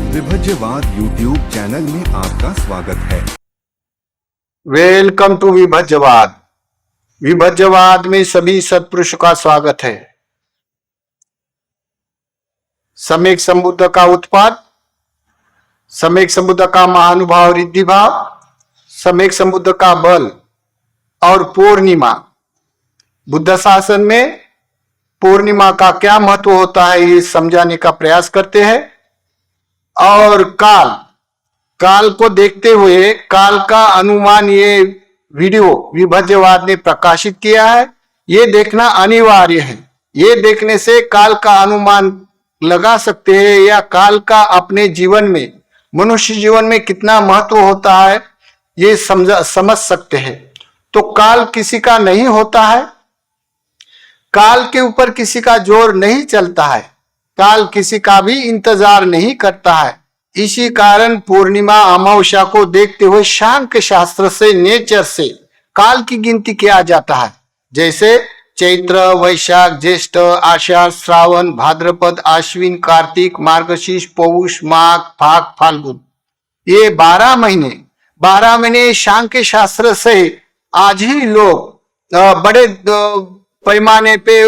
विभज्यवाद YouTube channel में आपका स्वागत है। Welcome to विभज्यवाद। विभज्यवाद में सभी सत्पुरुषों का स्वागत है। सम्यक संबुद्ध का उत्पाद, सम्यक संबुद्ध का महानुभाव रिद्धि भाव, सम्यक संबुद्ध का बल और पूर्णिमा। बुद्ध शासन में पूर्णिमा का क्या महत्व होता है ये समझाने का प्रयास करते हैं। और काल को देखते हुए काल का अनुमान ये वीडियो विभज्यवाद ने प्रकाशित किया है। ये देखना अनिवार्य है। ये देखने से काल का अनुमान लगा सकते हैं या काल का अपने जीवन में, मनुष्य जीवन में कितना महत्व होता है ये समझ सकते हैं। तो काल किसी का नहीं होता है, काल के ऊपर किसी का जोर नहीं चलता है, काल किसी का भी इंतजार नहीं करता है। इसी कारण पूर्णिमा अमावस्या को देखते हुए सांख्य शास्त्र से, नेचर से काल की गिनती किया जाता है। जैसे चैत्र, वैशाख, ज्येष्ठ, आषाढ़, श्रावण, भाद्रपद, आश्विन, कार्तिक, मार्गशीर्ष, पौष, माघ, फाग, फाल्गुन, ये 12 महीने सांख्य शास्त्र से आज ही लोग बड़े पैमाने पे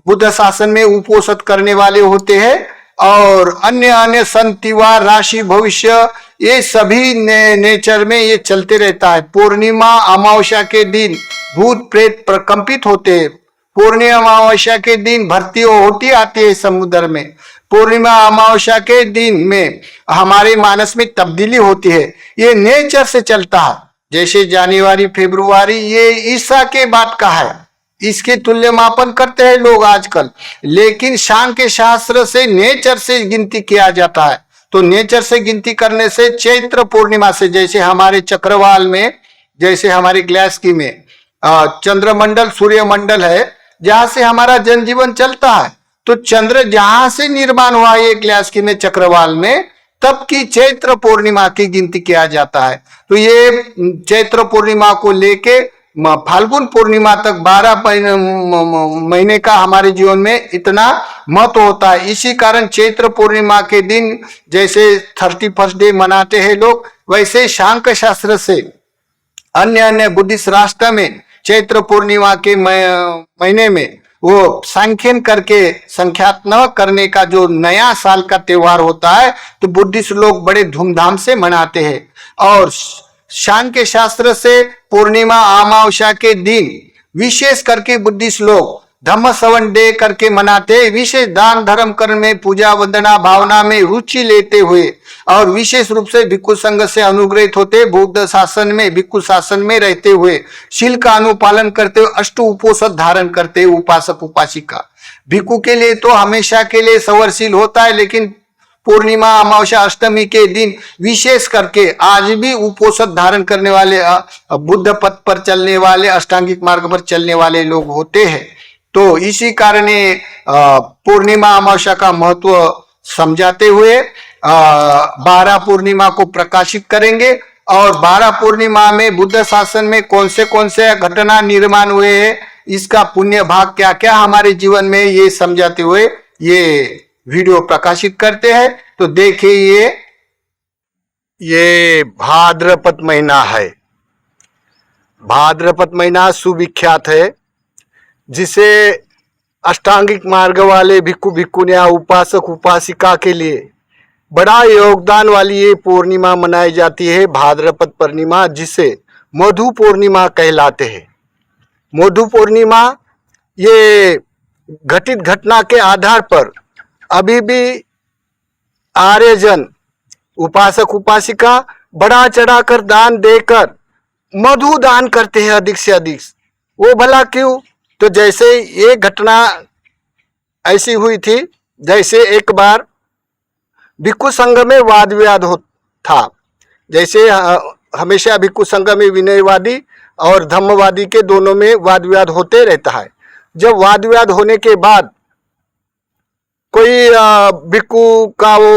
बुद्ध शासन में उपोषित करने वाले होते हैं। और अन्य सन, तिवार, राशि, भविष्य, ये सभी नेचर में ये चलते रहता है। पूर्णिमा अमावस्या के दिन भूत प्रेत प्रकंपित होते हैं। पूर्णिमा अमावस्या के दिन भर्ती होती आती है समुद्र में। पूर्णिमा अमावस्या के दिन में हमारे मानस में तब्दीली होती है। ये नेचर से चलता है। जैसे जनवरी, फरवरी ये ईसा के बाद का है, इसके तुल्य मापन करते हैं लोग आजकल। लेकिन सांख्य शास्त्र से, नेचर से गिनती किया जाता है। तो नेचर से गिनती करने से चैत्र पूर्णिमा से, जैसे हमारे चक्रवाल में, जैसे हमारी ग्लास्की में चंद्रमंडल, सूर्यमंडल है जहां से हमारा जनजीवन चलता है। तो चंद्र जहां से निर्माण हुआ ये ग्लास्की में, चक्रवाल में, तब की चैत्र पूर्णिमा की गिनती किया जाता है। तो ये चैत्र पूर्णिमा को लेके फाल्गुन पूर्णिमा तक 12 महीने का हमारे जीवन में इतना महत्व होता है। इसी कारण चैत्र पूर्णिमा के दिन जैसे 31 डे मनाते हैं लोग, वैसे सांख्य शास्त्र से अन्य बुद्धिस्ट राष्ट्र में चैत्र पूर्णिमा के महीने में वो सांख्यन करके, संख्यात न करने का जो नया साल का त्योहार होता है, तो बुद्धिस्ट लोग बड़े धूमधाम से मनाते हैं। और सांख्य शास्त्र से पूर्णिमा अमावस्या के दिन विशेष करके बुद्धिस्ट लोग धम्म श्रवण डे करके मनाते हैं। विशेष दान धर्म कर्म में, पूजा वंदना भावना में रुचि लेते हुए और विशेष रूप से भिक्षु संघ से अनुग्रहित होते, बुद्ध शासन में, भिक्षु शासन में रहते हुए, शील का अनुपालन करते हुए अष्ट उपोषध धारण करते हुए उपासक उपासिका। भिक्षु के लिए तो हमेशा के लिए संवरशील होता है, लेकिन पूर्णिमा अमावस्या अष्टमी के दिन विशेष करके आज भी उपोषध धारण करने वाले, बुद्ध पथ पर चलने वाले, अष्टांगिक मार्ग पर चलने वाले लोग होते हैं। तो इसी कारण पूर्णिमा अमावस्या का महत्व समझाते हुए 12 पूर्णिमा को प्रकाशित करेंगे। और 12 पूर्णिमा में बुद्ध शासन में कौन से घटना निर्माण हुए हैं, इसका पुण्य भाग क्या क्या हमारे जीवन में, ये समझाते हुए ये वीडियो प्रकाशित करते हैं। तो देखिए ये भाद्रपद महीना है। भाद्रपद महीना सुविख्यात है, जिसे अष्टांगिक मार्ग वाले भिक्षु भिक्षुनिया, उपासक उपासिका के लिए बड़ा योगदान वाली ये पूर्णिमा मनाई जाती है, भाद्रपद पूर्णिमा, जिसे मधु पूर्णिमा कहलाते हैं। मधु पूर्णिमा ये घटित घटना के आधार पर अभी भी आर्यजन, उपासक उपासिका बढ़ा चढ़ाकर दान देकर मधु दान करते हैं अधिक से अधिक। वो भला क्यों? तो जैसे ये घटना ऐसी हुई थी, जैसे एक बार भिक्षु संघ में वाद विवाद था। जैसे हमेशा भिक्षु संघ में विनयवादी और धम्मवादी के दोनों में वाद विवाद होते रहता है। जब वाद विवाद होने के बाद कोई भिक्षु का वो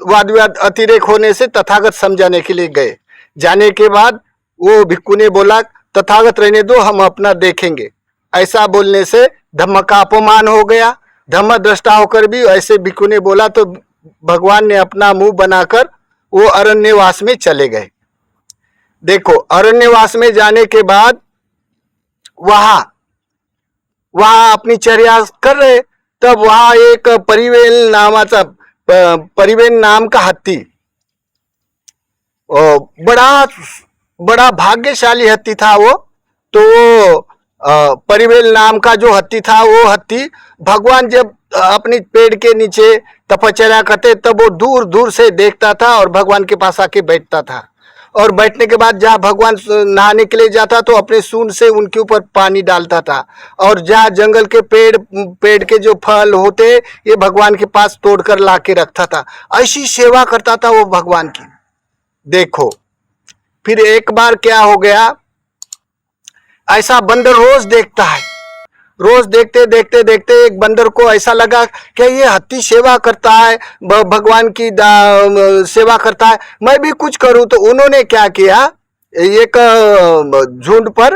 वाद विवाद अतिरेक होने से तथागत समझाने के लिए गए। जाने के बाद वो भिक्षु ने बोला, तथागत रहने दो, हम अपना देखेंगे। ऐसा बोलने से धम्म का अपमान हो गया। धम्म दृष्टा होकर भी ऐसे भिक्षु ने बोला तो भगवान ने अपना मुंह बनाकर वो अरण्यवास में चले गए। देखो, अरण्यवास में जाने के बाद वहां वहां अपनी चर्या कर रहे, तब वहां एक परिवेल नाम का हाथी, बड़ा बड़ा भाग्यशाली हाथी था वो। तो वो परिवेल नाम का जो हाथी था, वो हाथी भगवान जब अपनी पेड़ के नीचे तपस्या करते तब वो दूर दूर से देखता था और भगवान के पास आके बैठता था। और बैठने के बाद जहाँ भगवान नहाने के लिए जाता तो अपने सूंड से उनके ऊपर पानी डालता था। और जहाँ जंगल के पेड़ के जो फल होते ये भगवान के पास तोड़कर ला के रखता था। ऐसी सेवा करता था वो भगवान की। देखो, फिर एक बार क्या हो गया, ऐसा बंदर रोज देखता है, रोज देखते देखते देखते एक बंदर को ऐसा लगा कि ये हाथी सेवा करता है, भगवान की सेवा करता है, मैं भी कुछ करूं। तो उन्होंने क्या किया, एक झुंड पर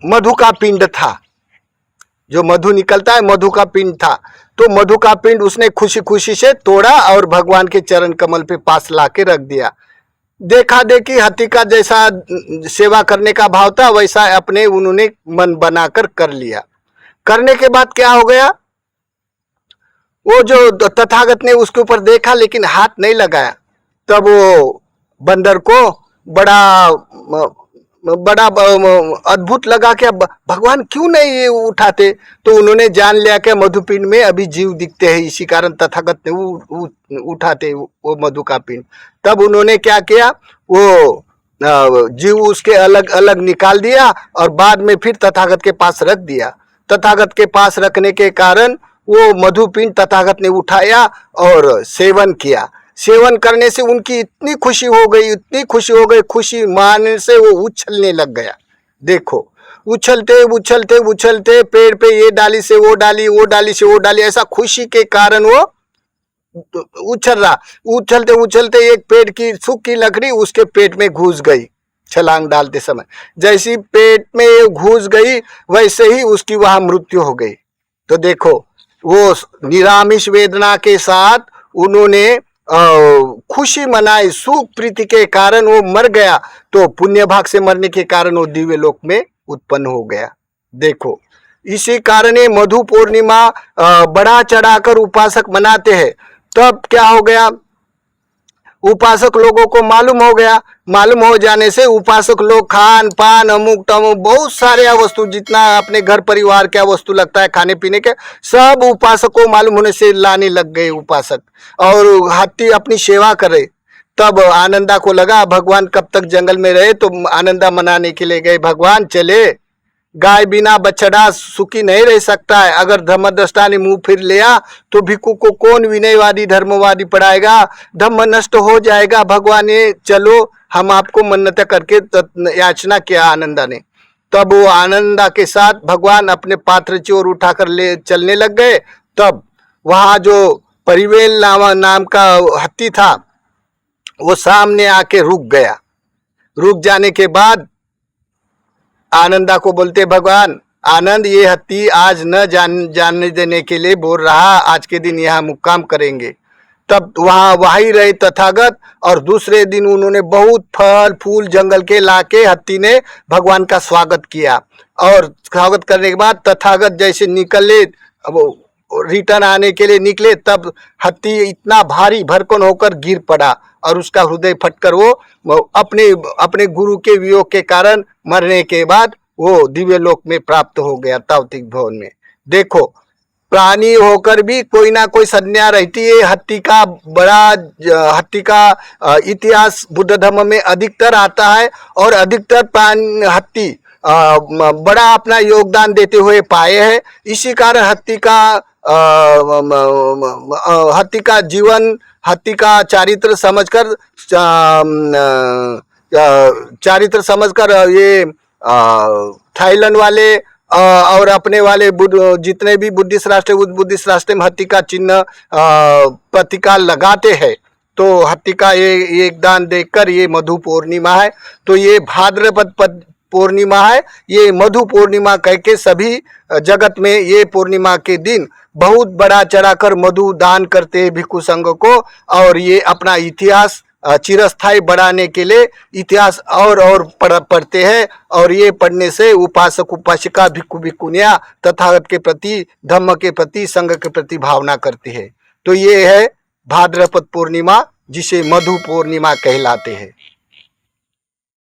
मधु का पिंड था, जो मधु निकलता है मधु का पिंड था। तो मधु का पिंड उसने खुशी खुशी से तोड़ा और भगवान के चरण कमल पे पास ला के रख दिया। देखा देखी हाथी का जैसा सेवा करने का भाव था वैसा अपने उन्होंने मन बनाकर कर लिया। करने के बाद क्या हो गया, वो जो तथागत ने उसके ऊपर देखा लेकिन हाथ नहीं लगाया। तब वो बंदर को बड़ा बड़ा अद्भुत लगा कि भगवान क्यों नहीं ये उठाते। तो उन्होंने जान लिया कि मधुपिंड में अभी जीव दिखते हैं, इसी कारण तथागत ने उठाते वो मधु का पिंड। तब उन्होंने क्या किया, वो जीव उसके अलग अलग निकाल दिया और बाद में फिर तथागत के पास रख दिया। तथागत के पास रखने के कारण वो मधुपिंड तथागत ने उठाया और सेवन किया। सेवन करने से उनकी इतनी खुशी हो गई, इतनी खुशी हो गई, खुशी मानने से वो उछलने लग गया। देखो, उछलते उछलते उछलते पेड़ पे ये डाली से वो डाली, वो डाली से वो डाली, ऐसा खुशी के कारण वो उछल रहा। उछलते उछलते एक पेड़ की सूखी लकड़ी उसके पेट में घुस गई। छलांग डालते समय जैसी पेट में घुस गई वैसे ही उसकी वहां मृत्यु हो गई। तो देखो, वो निरामिष वेदना के साथ उन्होंने खुशी मनाई, सुख प्रीति के कारण वो मर गया। तो पुण्य भाग से मरने के कारण वो दिव्य लोक में उत्पन्न हो गया। देखो, इसी कारण ये मधु पूर्णिमा बड़ा चढ़ाकर उपासक मनाते हैं। तब क्या हो गया, उपासक लोगों को मालूम हो गया। मालूम हो जाने से उपासक लोग खान पान अमुक तमुक बहुत सारे वस्तु, जितना अपने घर परिवार क्या वस्तु लगता है खाने पीने के, सब उपासक को मालूम होने से लाने लग गए उपासक, और हाथी अपनी सेवा करे। तब आनंदा को लगा भगवान कब तक जंगल में रहे, तो आनंदा मनाने के लिए गए। भगवान चले, गाय बिना बछड़ा सुखी नहीं रह सकता है। अगर धर्मदृष्टा ने मुंह फिर लिया तो भिक्खु को कौन विनयवादी धर्मवादी पढ़ाएगा, धर्म नष्ट हो जाएगा। भगवान ने चलो हम आपको मन्नत करके याचना किया आनंदा ने। तब वो आनंदा के साथ भगवान अपने पात्र की ओर उठाकर ले चलने लग गए। तब वहां जो परिवेल नाम का हाथी था वो सामने आके रुक गया। रुक जाने के बाद आनंदा को बोलते, भगवान आनंद, ये हाथी आज न जानने देने के लिए बोल रहा, आज के दिन यहाँ मुक्काम करेंगे। तब वहीं रहे तथागत, और दूसरे दिन उन्होंने बहुत फल फूल जंगल के लाके हाथी ने भगवान का स्वागत किया। और स्वागत करने के बाद तथागत जैसे निकले, अब रिटर्न आने के लिए निकले, तब हाथी इतना भारी भरकन होकर गिर पड़ा और उसका हृदय फटकर वो अपने गुरु के वियोग के कारण मरने के बाद वो दिव्य लोक में प्राप्त हो गया, तावतिक भवन में। देखो, प्राणी होकर भी कोई ना कोई संज्ञा रहती है। हाथी का इतिहास बुद्ध धर्म में अधिकतर आता है, और अधिकतर हाथी बड़ा अपना योगदान देते हुए पाए हैं। इसी कारण हाथी का जीवन, हाथी का चारित्र समझकर ये थाईलैंड वाले और अपने वाले जितने भी बुद्धिस्ट राष्ट्र में हाथी का चिन्ह प्रतीका लगाते हैं। तो हाथी का ये योगदान देखकर ये मधु पूर्णिमा है। तो ये भाद्रपद पूर्णिमा है। ये मधु पूर्णिमा कह के सभी जगत में ये पूर्णिमा के दिन बहुत बड़ा चढ़ाकर मधु दान करते हैं भिक्षु संघ को, और ये अपना इतिहास चिरस्थायी बढ़ाने के लिए इतिहास और पढ़ते हैं। और ये पढ़ने से उपासक उपासिका भिक्षु भिक्षुनियाँ तथागत के प्रति, धम्म के प्रति, संघ के प्रति भावना करते हैं। तो ये है भाद्रपद पूर्णिमा, जिसे मधु पूर्णिमा कहलाते हैं।